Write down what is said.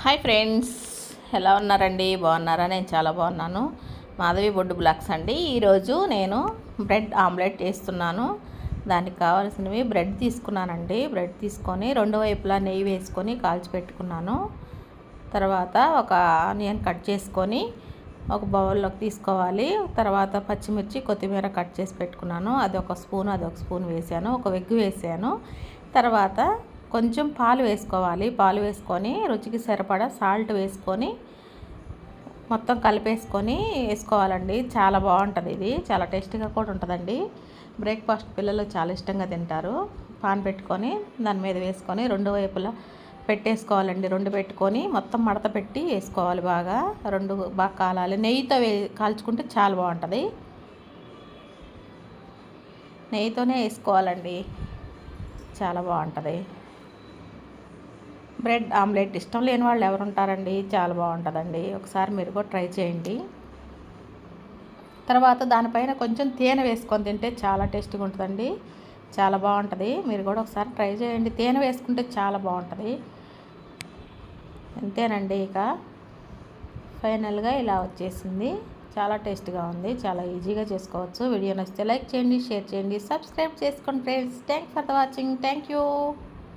Hi friends, ఎలా ఉన్నారండి? బాగున్నారా? నేను చాలా బాగున్నాను. మాధవి బొడ్డు బ్లాక్స్ అండి. ఈరోజు నేను బ్రెడ్ ఆమ్లెట్ వేస్తున్నాను. దానికి కావాల్సినవి బ్రెడ్ తీసుకున్నానండి. బ్రెడ్ తీసుకొని రెండు వైపులా నెయ్యి వేసుకొని కాల్చి పెట్టుకున్నాను. తర్వాత ఒక ఆనియన్ కట్ చేసుకొని ఒక బౌల్లోకి తీసుకోవాలి. తర్వాత పచ్చిమిర్చి, కొత్తిమీర కట్ చేసి పెట్టుకున్నాను. అదొక స్పూన్ వేసాను. ఒక ఎగ్ వేసాను. తర్వాత కొంచెం పాలు వేసుకోవాలి. పాలు వేసుకొని రుచికి సరిపడా సాల్ట్ వేసుకొని మొత్తం కలిపేసుకొని వేసుకోవాలండి. చాలా బాగుంటుంది. ఇది చాలా టేస్టీగా కూడా ఉంటుందండి. బ్రేక్ఫాస్ట్ పిల్లలు చాలా ఇష్టంగా తింటారు. పాన్ పెట్టుకొని దాని మీద వేసుకొని రెండు వైపులా పెట్టేసుకోవాలండి. రెండు పెట్టుకొని మొత్తం మడత పెట్టి వేసుకోవాలి. రెండు బాగా కాలాలి. నెయ్యితో కాల్చుకుంటే చాలా బాగుంటుంది. నెయ్యితోనే వేసుకోవాలండి. చాలా బాగుంటుంది. బ్రెడ్ ఆమ్లెట్ ఇష్టం లేని వాళ్ళు ఎవరు ఉంటారండి? చాలా బాగుంటుందండి. ఒకసారి మీరు కూడా ట్రై చేయండి. తర్వాత దానిపైన కొంచెం తేనె వేసుకొని తింటే చాలా టేస్టీగా ఉంటుందండి. చాలా బాగుంటుంది. మీరు కూడా ఒకసారి ట్రై చేయండి. తేనె వేసుకుంటే చాలా బాగుంటుంది. అంతేనండి. ఇక ఫైనల్గా ఇలా వచ్చేసింది. చాలా టేస్ట్గా ఉంది. చాలా ఈజీగా చేసుకోవచ్చు. వీడియో నచ్చితే లైక్ చేయండి, షేర్ చేయండి, సబ్స్క్రైబ్ చేసుకోండి friends. Thanks for the watching. Thank you.